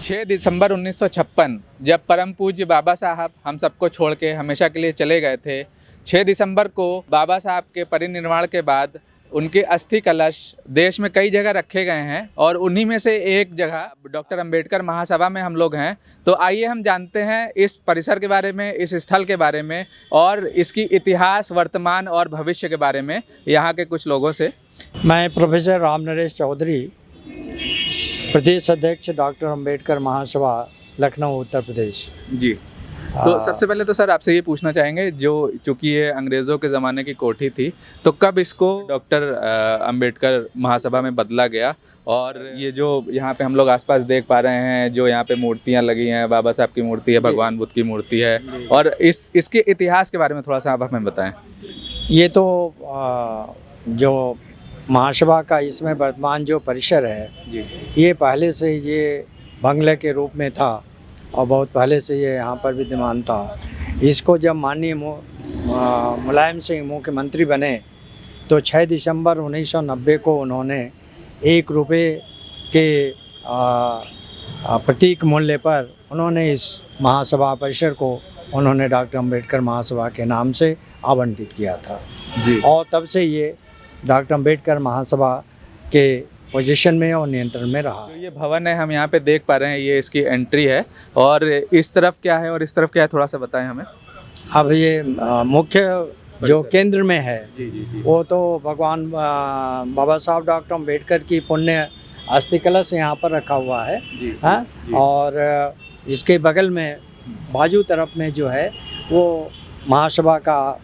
6 दिसंबर 1956 जब परम पूज्य बाबा साहब हम सबको छोड़ के हमेशा के लिए चले गए थे। 6 दिसंबर को बाबा साहब के परिनिर्वाण के बाद उनके अस्थि कलश देश में कई जगह रखे गए हैं और उन्हीं में से एक जगह डॉक्टर अंबेडकर महासभा में हम लोग हैं। तो आइए हम जानते हैं इस परिसर के बारे में, इस स्थल के बारे में और इसकी इतिहास, वर्तमान और भविष्य के बारे में यहाँ के कुछ लोगों से। मैं प्रोफेसर राम नरेश चौधरी, प्रदेश अध्यक्ष डॉक्टर अंबेडकर महासभा, लखनऊ, उत्तर प्रदेश। जी, तो सबसे पहले तो सर आपसे ये पूछना चाहेंगे, जो चूँकि ये अंग्रेज़ों के ज़माने की कोठी थी, तो कब इसको डॉक्टर अंबेडकर महासभा में बदला गया? और ये जो यहाँ पे हम लोग आसपास देख पा रहे हैं, जो यहाँ पे मूर्तियाँ लगी हैं, बाबा साहब की मूर्ति है, भगवान बुद्ध की मूर्ति है, और इसके इतिहास के बारे में थोड़ा सा आप हमें बताएँ। ये तो जो महासभा का इसमें वर्तमान जो परिसर है, ये पहले से ये बंगले के रूप में था और बहुत पहले से ये यहाँ पर विद्यमान था। इसको जब माननीय मुलायम सिंह मुख्यमंत्री बने तो 6 दिसंबर 1990 को उन्होंने 1 रुपये के प्रतीक मूल्य पर उन्होंने इस महासभा परिसर को उन्होंने डॉक्टर अंबेडकर महासभा के नाम से आवंटित किया था जी। और तब से ये डॉक्टर अंबेडकर महासभा के पोजीशन में और नियंत्रण में रहा। तो ये भवन है, हम यहाँ पे देख पा रहे हैं, ये इसकी एंट्री है और इस तरफ क्या है और इस तरफ क्या है, थोड़ा सा बताएं हमें। अब ये मुख्य जो केंद्र में है जी। वो तो भगवान बाबा साहब डॉक्टर अंबेडकर की पुण्य अस्थि कलश यहाँ पर रखा हुआ है। हाँ, और इसके बगल में बाजू तरफ में जो है वो महासभा का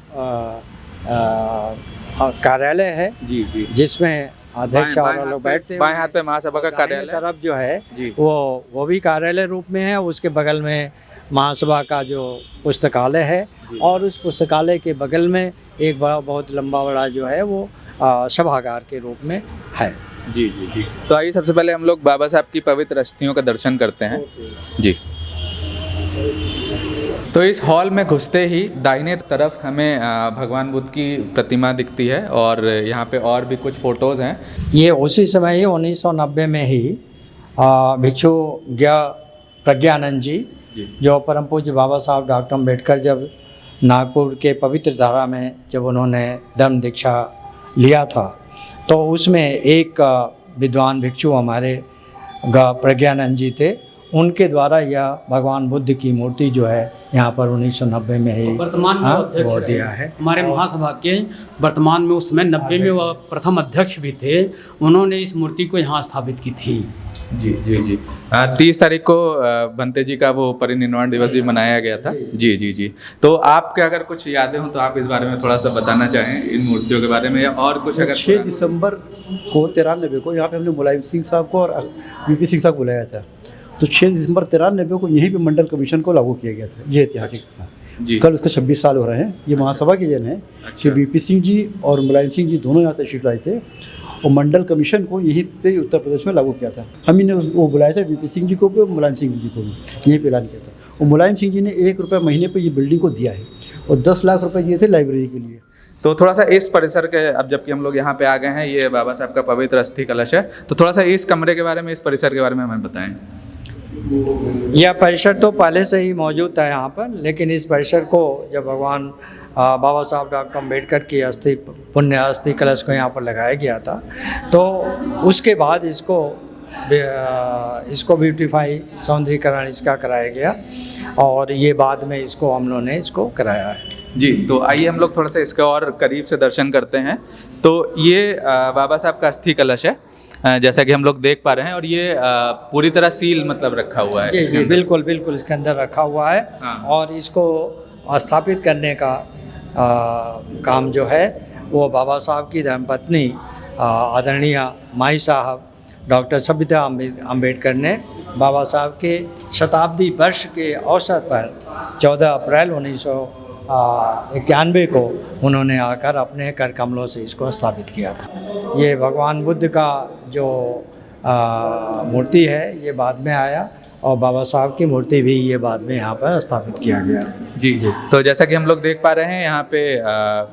कार्यालय है जी, जिसमें अध्यक्ष और लोग बैठते हैं। बाएं हाथ पे महासभा का कार्यालय तरफ जो है वो भी कार्यालय रूप में है। उसके बगल में महासभा का जो पुस्तकालय है और उस पुस्तकालय के बगल में एक बड़ा बहुत लंबा बड़ा जो है वो सभागार के रूप में है। जी। तो आइए सबसे पहले हम लोग बाबा साहब की पवित्र अस्थियों का दर्शन करते हैं जी। तो इस हॉल में घुसते ही दाहिने तरफ हमें भगवान बुद्ध की प्रतिमा दिखती है और यहाँ पे और भी कुछ फ़ोटोज़ हैं। ये उसी समय ही 1990 में ही भिक्षु प्रज्ञानंद जी जो परम पूज्य बाबा साहब डॉक्टर अंबेडकर जब नागपुर के पवित्र धारा में जब उन्होंने धर्म दीक्षा लिया था तो उसमें एक विद्वान भिक्षु हमारे प्रज्ञानंद जी थे। उनके द्वारा यह भगवान बुद्ध की मूर्ति जो है यहाँ पर 1990 में ही वर्तमान में अध्यक्ष दिया है हमारे महासभा के। वर्तमान में उस समय 90 में वह प्रथम अध्यक्ष भी थे। उन्होंने इस मूर्ति को यहाँ स्थापित की थी। जी 30 तारीख को भंते जी का वो परिनिर्वाण दिवस भी मनाया गया था। जी। तो आपके अगर कुछ यादें हो तो आप इस बारे में थोड़ा सा बताना चाहें, इन मूर्तियों के बारे में, या और कुछ अगर। 6 दिसंबर को 93 को यहाँ पे हमने मुलायम सिंह साहब को और वीपी सिंह साहब को बुलाया था। तो 6 दिसंबर 93 को यहीं पे मंडल कमीशन को लागू किया गया था। ये ऐतिहासिक था जी। कल उसका 26 साल हो रहे हैं। ये महासभा के जन है कि वीपी सिंह जी और मुलायम सिंह जी दोनों यहाँ तशरीफ लाए थे और मंडल कमीशन को यहीं पे उत्तर प्रदेश में लागू किया था। हम ही ने वो बुलाया था, वीपी सिंह जी को भी और मुलायम सिंह जी को भी यहीं पे ऐलान किया था। और मुलायम सिंह जी ने 1 रुपये महीने पर ये बिल्डिंग को दिया है और 10 लाख रुपये दिए थे लाइब्रेरी के लिए। तो थोड़ा सा इस परिसर के, अब जबकि हम लोग यहाँ पे आ गए हैं, ये बाबा साहब का पवित्र अस्थि कलश है, तो थोड़ा सा इस कमरे के बारे में, इस परिसर के बारे में हमें बताएं। यह परिसर तो पहले से ही मौजूद था यहाँ पर, लेकिन इस परिसर को जब भगवान बाबा साहब डॉक्टर अंबेडकर की पुण्य अस्थि कलश को यहाँ पर लगाया गया था तो उसके बाद इसको ब्यूटीफाई, सौंदर्यीकरण इसका कराया गया और ये बाद में इसको हम लोगों ने इसको कराया है जी। तो आइए हम लोग थोड़ा सा इसका और करीब से दर्शन करते हैं। तो ये बाबा साहब का अस्थि कलश है, जैसा कि हम लोग देख पा रहे हैं, और ये पूरी तरह सील मतलब रखा हुआ है। जी बिल्कुल इसके अंदर रखा हुआ है। हाँ। और इसको स्थापित करने का काम जो है वो बाबा साहब की धर्मपत्नी आदरणीय माई साहब डॉक्टर सबिता अंबेडकर ने बाबा साहब के शताब्दी वर्ष के अवसर पर 14 अप्रैल 1991 को उन्होंने आकर अपने कर कमलों से इसको स्थापित किया था। ये भगवान बुद्ध का जो मूर्ति है ये बाद में आया और बाबा साहब की मूर्ति भी ये बाद में यहाँ पर स्थापित किया गया। जी। तो जैसा कि हम लोग देख पा रहे हैं, यहाँ पे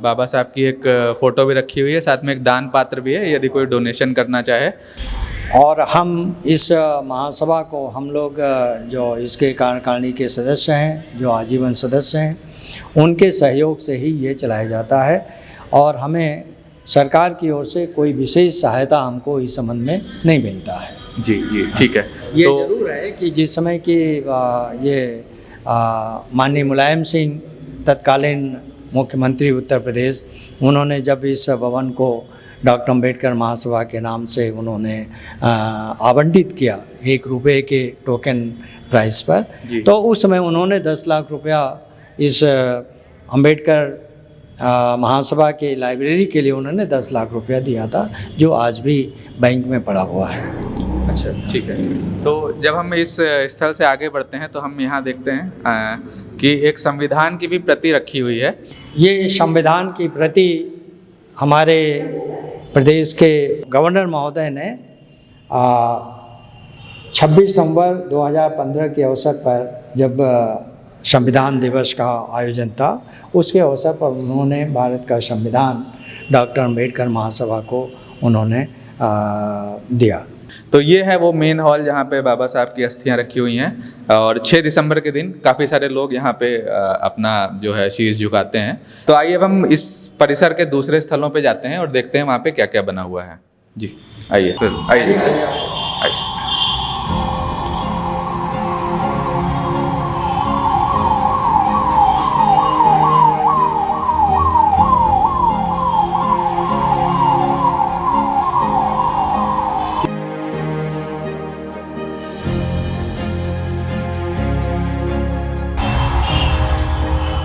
बाबा साहब की एक फ़ोटो भी रखी हुई है, साथ में एक दान पात्र भी है, यदि कोई डोनेशन करना चाहे। और हम इस महासभा को हम लोग जो इसके कार्यकारिणी के सदस्य हैं, जो आजीवन सदस्य हैं, उनके सहयोग से ही ये चलाया जाता है और हमें सरकार की ओर से कोई विशेष सहायता हमको इस संबंध में नहीं मिलता है। जी जी, ठीक है। ये तो जरूर है कि जिस समय की ये माननीय मुलायम सिंह तत्कालीन मुख्यमंत्री उत्तर प्रदेश, उन्होंने जब इस भवन को डॉक्टर अम्बेडकर महासभा के नाम से उन्होंने आवंटित किया ₹1 के टोकन प्राइस पर, तो उस समय उन्होंने 10 लाख रुपया इस अम्बेडकर महासभा के लाइब्रेरी के लिए उन्होंने 10 लाख रुपया दिया था, जो आज भी बैंक में पड़ा हुआ है। अच्छा, ठीक है। तो जब हम इस स्थल से आगे बढ़ते हैं तो हम यहाँ देखते हैं कि एक संविधान की भी प्रति रखी हुई है। ये संविधान की प्रति हमारे प्रदेश के गवर्नर महोदय ने 26 नवंबर 2015 के अवसर पर जब संविधान दिवस का आयोजन था, उसके अवसर पर उन्होंने भारत का संविधान डॉक्टर अम्बेडकर महासभा को उन्होंने दिया। तो ये है वो मेन हॉल जहाँ पे बाबा साहब की अस्थियाँ रखी हुई हैं और 6 दिसंबर के दिन काफ़ी सारे लोग यहाँ पे अपना जो है शीश झुकाते हैं। तो आइए अब हम इस परिसर के दूसरे स्थलों पे जाते हैं और देखते हैं वहाँ पे क्या क्या बना हुआ है। जी आइए, फिर आइए।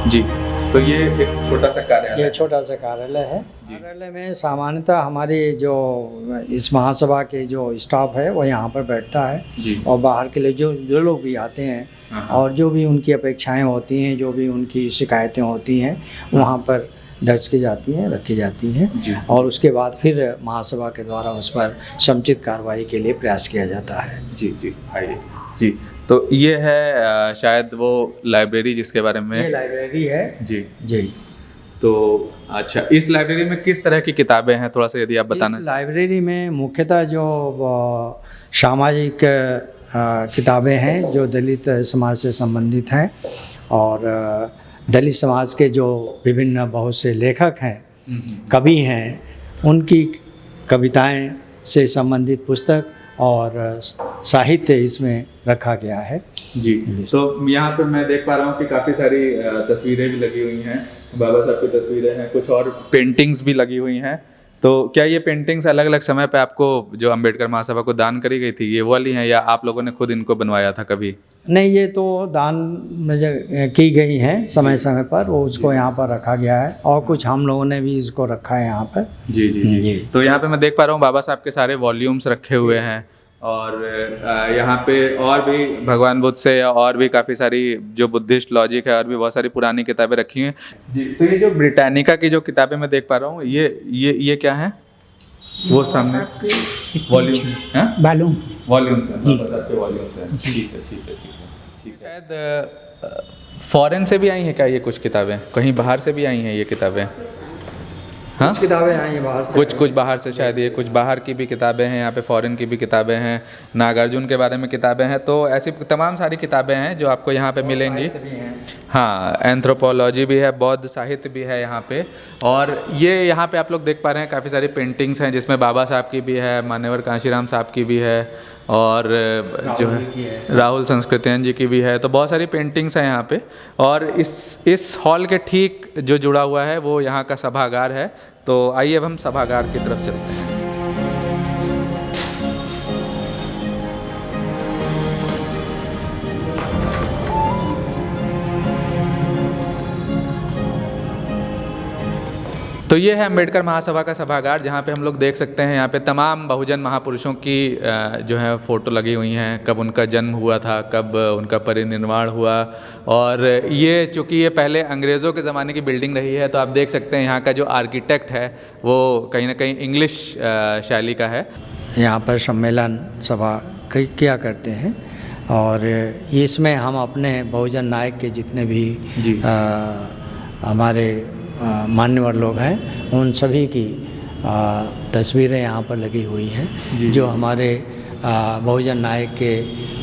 जी, तो ये एक छोटा सा कार्यालय, ये छोटा सा कार्यालय है। कार्यालय में सामान्यतः हमारी जो इस महासभा के जो स्टाफ है वो यहाँ पर बैठता है जी। और बाहर के लिए जो लोग भी आते हैं और जो भी उनकी अपेक्षाएं होती हैं, जो भी उनकी शिकायतें होती हैं, वहाँ पर दर्ज की जाती हैं, रखी जाती हैं और उसके बाद फिर महासभा के द्वारा उस पर समुचित कार्रवाई के लिए प्रयास किया जाता है। जी जी, आइए जी। तो ये है शायद वो लाइब्रेरी जिसके बारे में, ये लाइब्रेरी है जी जी। तो अच्छा, इस लाइब्रेरी में किस तरह की किताबें हैं, थोड़ा सा यदि आप बताना। इस लाइब्रेरी में मुख्यतः जो सामाजिक किताबें हैं जो दलित समाज से संबंधित हैं और दलित समाज के जो विभिन्न बहुत से लेखक हैं, कवि हैं, उनकी कविताएं से संबंधित पुस्तक और साहित्य इसमें रखा गया है। जी, तो यहाँ पे मैं देख पा रहा हूँ कि काफ़ी सारी तस्वीरें भी लगी हुई हैं, बाबा साहब की तस्वीरें हैं, कुछ और पेंटिंग्स भी लगी हुई हैं। तो क्या ये पेंटिंग्स अलग अलग समय पे आपको जो अम्बेडकर महासभा को दान करी गई थी, ये वाली हैं, या आप लोगों ने खुद इनको बनवाया था कभी? नहीं, ये तो दान में की गई हैं समय समय पर, वो उसको यहाँ पर रखा गया है और कुछ हम लोगों ने भी इसको रखा है यहाँ पर। जी जी जी। तो यहाँ पे मैं देख पा रहा हूँ बाबा साहब के सारे वॉल्यूम्स रखे हुए हैं और यहाँ पे और भी भगवान बुद्ध से और भी काफ़ी सारी जो बुद्धिस्ट लॉजिक है और भी बहुत सारी पुरानी किताबें रखी हैं जी। तो ये जो ब्रिटानिका की जो किताबें मैं देख पा रहा हूँ, ये क्या है? वो सामने वॉल्यूम है, वॉल्यूम्स हैं, ठीक है। शायद फॉरेन से भी आई हैं क्या ये कुछ किताबें? कहीं बाहर से भी आई हैं ये किताबें? हाँ, कुछ किताबें आई हैं बाहर से, कुछ बाहर से शायद, ये कुछ बाहर की भी किताबें हैं, यहाँ पे फॉरेन की भी किताबें हैं, नागार्जुन के बारे में किताबें हैं। तो ऐसी तमाम सारी किताबें हैं जो आपको यहाँ पे मिलेंगी। हाँ, एंथ्रोपोलॉजी भी है, बौद्ध साहित्य भी है यहाँ पे। और ये यहाँ पे आप लोग देख पा रहे हैं काफ़ी सारी पेंटिंग्स हैं जिसमें बाबा साहब की भी है, मान्यवर कांशीराम साहब की भी है और जो है राहुल संस्कृतियन जी की भी है। तो बहुत सारी पेंटिंग्स हैं यहाँ पे। और इस हॉल के ठीक जो जुड़ा हुआ है वो यहाँ का सभागार है। तो आइए अब हम सभागार की तरफ चलते हैं। तो ये है अम्बेडकर महासभा का सभागार, जहाँ पे हम लोग देख सकते हैं यहाँ पे तमाम बहुजन महापुरुषों की जो है फ़ोटो लगी हुई हैं, कब उनका जन्म हुआ था, कब उनका परिनिर्वाण हुआ। और ये चूँकि ये पहले अंग्रेज़ों के ज़माने की बिल्डिंग रही है, तो आप देख सकते हैं यहाँ का जो आर्किटेक्ट है वो कहीं ना कहीं इंग्लिश शैली का है। यहाँ पर सम्मेलन सभा किया करते हैं और इसमें हम अपने बहुजन नायक के जितने भी हमारे मान्यवर लोग हैं, उन सभी की तस्वीरें यहाँ पर लगी हुई हैं जो हमारे बहुजन नायक के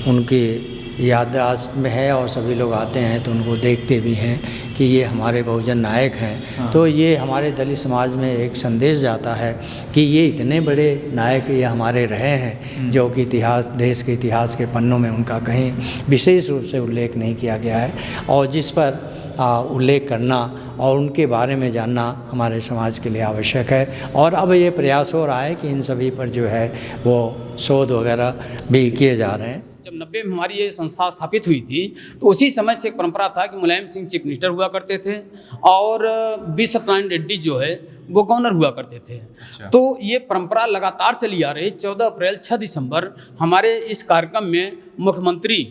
उनकी याददाश्त में है और सभी लोग आते हैं तो उनको देखते भी हैं कि ये हमारे बहुजन नायक हैं। तो ये हमारे दलित समाज में एक संदेश जाता है कि ये इतने बड़े नायक ये हमारे रहे हैं जो कि इतिहास, देश के इतिहास के पन्नों में उनका कहीं विशेष रूप से उल्लेख नहीं किया गया है और जिस पर उल्लेख करना और उनके बारे में जानना हमारे समाज के लिए आवश्यक है। और अब ये प्रयास हो रहा है कि इन सभी पर जो है वो शोध वगैरह भी किए जा रहे हैं। जब 90 में हमारी ये संस्था स्थापित हुई थी तो उसी समय से एक परंपरा था कि मुलायम सिंह चीफ मिनिस्टर हुआ करते थे और बी सत्यनारायण रेड्डी जो है वो गवर्नर हुआ करते थे। तो ये परंपरा लगातार चली आ रही। 14 अप्रैल 6 दिसंबर हमारे इस कार्यक्रम में मुख्यमंत्री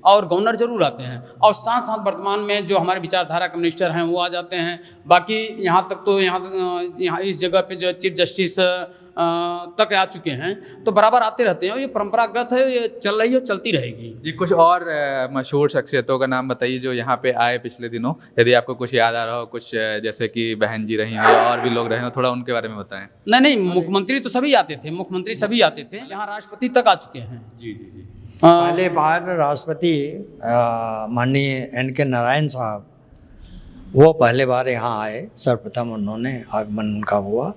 और गवर्नर जरूर आते हैं और साथ साथ वर्तमान में जो हमारे विचारधारा के मिनिस्टर हैं वो आ जाते हैं। बाकी यहाँ तक तो यहाँ इस जगह पे जो चीफ जस्टिस तक आ चुके हैं तो बराबर आते रहते हैं और ये परंपरागत है, ये चल रही है, चलती रहेगी। जी, कुछ और मशहूर शख्सियतों का नाम बताइए जो यहाँ पे आए पिछले दिनों, यदि आपको कुछ याद आ रहा हो, कुछ जैसे कि बहन जी रही हो और भी लोग रहे हो, थोड़ा उनके बारे में बताएं। नहीं, मुख्यमंत्री तो सभी आते थे, मुख्यमंत्री सभी आते थे, यहाँ राष्ट्रपति तक आ चुके हैं। जी जी जी। पहले बार राष्ट्रपति माननीय NK नारायण साहब वो पहले बार यहाँ आए, सर्वप्रथम उन्होंने आगमन उनका हुआ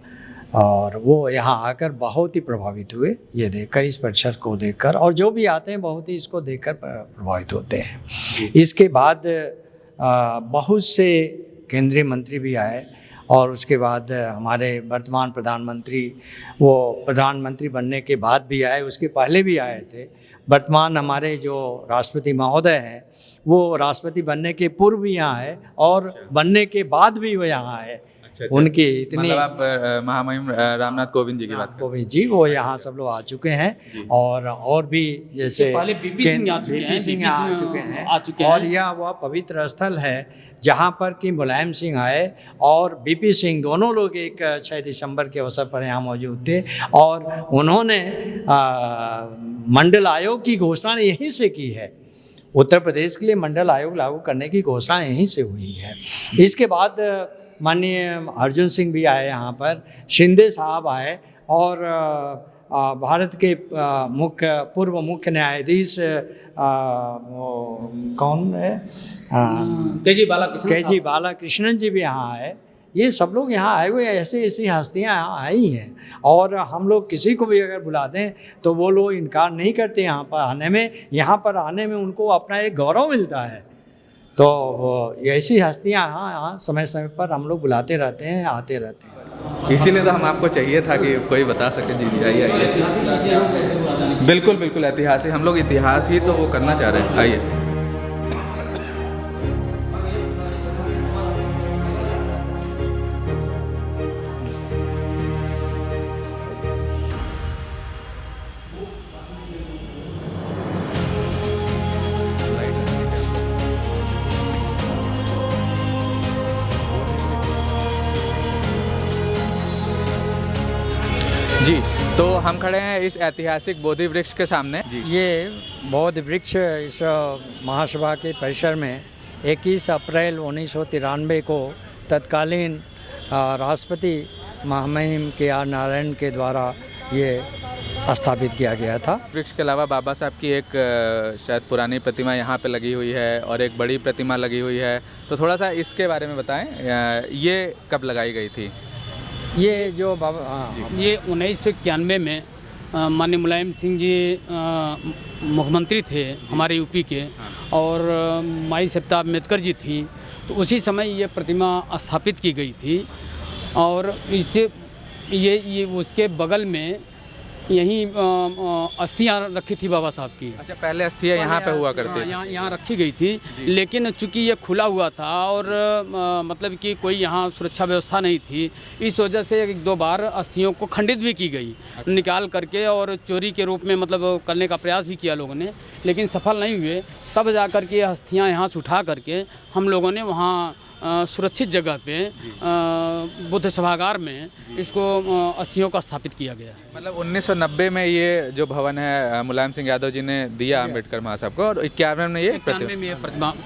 और वो यहाँ आकर बहुत ही प्रभावित हुए ये देखकर, इस परिसर को देखकर, और जो भी आते हैं बहुत ही इसको देखकर प्रभावित होते हैं। इसके बाद बहुत से केंद्रीय मंत्री भी आए और उसके बाद हमारे वर्तमान प्रधानमंत्री वो प्रधानमंत्री बनने के बाद भी आए, उसके पहले भी आए थे। वर्तमान हमारे जो राष्ट्रपति महोदय हैं वो राष्ट्रपति बनने के पूर्व भी यहाँ आए और बनने के बाद भी वो यहाँ आए। उनकी इतनी, मतलब आप महामहिम रामनाथ कोविंद जी की बात करें। कोविंद जी वो यहाँ सब लोग आ चुके हैं और भी जैसे पहले बीपी सिंह आ चुके हैं और यह वह पवित्र स्थल है जहाँ पर कि मुलायम सिंह आए और बीपी सिंह दोनों लोग एक 6 दिसंबर के अवसर पर यहाँ मौजूद थे और उन्होंने मंडल आयोग की घोषणा यहीं से की है। उत्तर प्रदेश के लिए मंडल आयोग लागू करने की घोषणा यहीं से हुई है। इसके बाद माननीय अर्जुन सिंह भी आए यहाँ पर, शिंदे साहब आए और भारत के पूर्व मुख्य न्यायाधीश कौन है, KG बालाकृष्णन जी भी यहाँ आए। ये सब लोग यहाँ आए हुए, ऐसी ऐसी हस्तियाँ यहाँ आई हैं और हम लोग किसी को भी अगर बुला दें तो वो लोग इनकार नहीं करते यहाँ पर आने में। यहाँ पर आने में उनको अपना एक गौरव मिलता है। तो ऐसी हस्तियाँ यहाँ समय समय पर हम लोग बुलाते रहते हैं, आते रहते हैं। इसीलिए तो हम आपको चाहिए था कि कोई बता सके। जी जी, आइए। बिल्कुल बिल्कुल ऐतिहासिक, हम लोग इतिहास ही तो वो करना चाह रहे हैं। आइए। जी, तो हम खड़े हैं इस ऐतिहासिक बोधि वृक्ष के सामने। ये बोधि वृक्ष इस महासभा के परिसर में 21 अप्रैल 1993 को तत्कालीन राष्ट्रपति महामहिम KR नारायण के द्वारा ये स्थापित किया गया था। वृक्ष के अलावा बाबा साहब की एक शायद पुरानी प्रतिमा यहाँ पे लगी हुई है और एक बड़ी प्रतिमा लगी हुई है, तो थोड़ा सा इसके बारे में बताएं, ये कब लगाई गई थी? ये जो बाबा ये 1991 में माननीय मुलायम सिंह जी मुख्यमंत्री थे हमारे यूपी के और माई सविता अम्बेडकर जी थी, तो उसी समय ये प्रतिमा स्थापित की गई थी और इससे ये उसके बगल में यहीं अस्थियाँ रखी थी बाबा साहब की। अच्छा, पहले अस्थियाँ यहाँ पे हुआ करती थी? यहाँ रखी गई थी, लेकिन चूंकि ये खुला हुआ था और मतलब कि कोई यहाँ सुरक्षा व्यवस्था नहीं थी, इस वजह से 1-2 बार अस्थियों को खंडित भी की गई, निकाल करके और चोरी के रूप में मतलब करने का प्रयास भी किया लोगों ने, लेकिन सफल नहीं हुए। तब जा कर के अस्थियाँ यहाँ से उठा करके हम लोगों ने वहाँ सुरक्षित जगह पे बुद्ध सभागार में इसको अस्थियों का स्थापित किया गया है। मतलब 1990 में ये जो भवन है मुलायम सिंह यादव जी ने दिया अम्बेडकर महासाहब को, और 91 में ये 91 में ये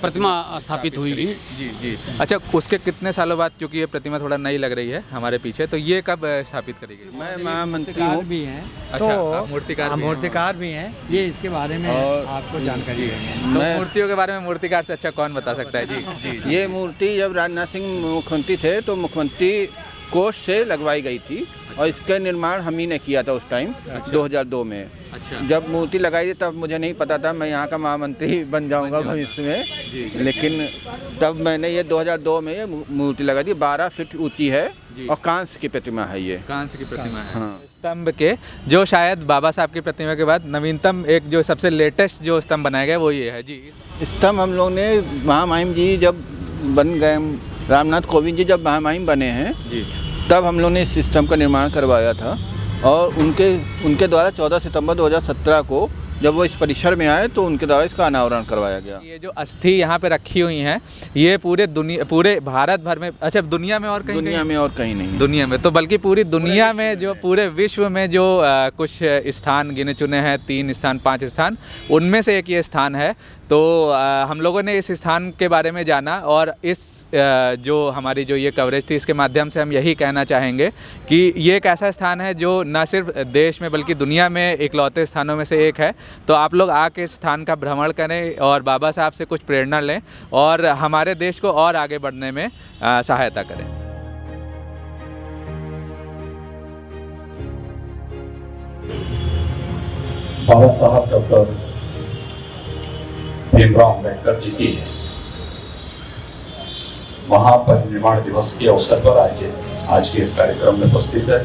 प्रतिमा स्थापित हुई। जी जी। अच्छा, उसके कितने सालों बाद, क्योंकि ये प्रतिमा थोड़ा नई लग रही है हमारे पीछे, तो ये कब स्थापित करी गई? मैं महामंत्री हूँ भी हैं। अच्छा, तो आप मूर्तिकार मूर्तिकार भी हैं, ये इसके बारे में आपको जानकारी है। तो मैं मूर्तियों के बारे में मूर्तिकार से अच्छा कौन बता सकता है? जी जी। ये मूर्ति जब राजनाथ सिंह मुख्यमंत्री थे तो मुख्यमंत्री कोष से लगवाई गई थी और इसका निर्माण हम ही ने किया था उस टाइम। 2002 में अच्छा। जब मूर्ति लगाई थी तब मुझे नहीं पता था मैं यहाँ का महामंत्री बन जाऊँगा भविष्य में, लेकिन तब मैंने ये 2002 में ये मूर्ति लगाई थी। 12 फीट ऊंची है और कांस्य की प्रतिमा है। ये कांस्य की प्रतिमा है। हाँ। स्तंभ के जो शायद बाबा साहब की प्रतिमा के बाद नवीनतम एक जो सबसे लेटेस्ट जो स्तंभ बनाया गया वो ये है। जी, स्तंभ हम लोग ने महामहिम जी जब बन गए, रामनाथ कोविंद जी जब महामहिम बने हैं जी, तब हम लोग ने इस स्तंभ का निर्माण करवाया था और उनके द्वारा 14 सितंबर 2017 को जब वो इस परिसर में आए तो उनके द्वारा इसका अनावरण करवाया गया। ये जो अस्थि यहाँ पे रखी हुई हैं ये पूरे भारत भर में, अच्छा दुनिया में और कहीं? दुनिया में और कहीं नहीं। दुनिया में तो बल्कि पूरी दुनिया में, जो पूरे विश्व में जो कुछ स्थान गिने चुने हैं, 3 स्थान 5 स्थान, उनमें से एक ये स्थान है। तो हम लोगों ने इस स्थान के बारे में जाना और इस जो हमारी जो ये कवरेज थी इसके माध्यम से हम यही कहना चाहेंगे कि ये एक ऐसा स्थान है जो न सिर्फ देश में बल्कि दुनिया में इकलौते स्थानों में से एक है। तो आप लोग आके इस स्थान का भ्रमण करें और बाबा साहब से कुछ प्रेरणा लें और हमारे देश को और आगे बढ़ने में सहायता करें। बाबा साहब डॉक्टर भीमराव अम्बेडकर जी की महापरिनिर्वाण दिवस के अवसर पर आज के इस कार्यक्रम में उपस्थित है।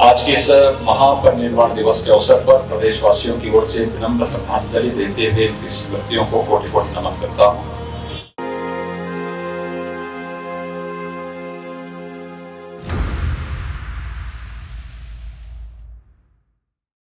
आज के इस महापरिनिर्वाण दिवस के अवसर पर प्रदेशवासियों की ओर से विनम्र श्रद्धांजलि देते हुए इस व्यक्तियों को कोटि कोटि नमन करता हूँ।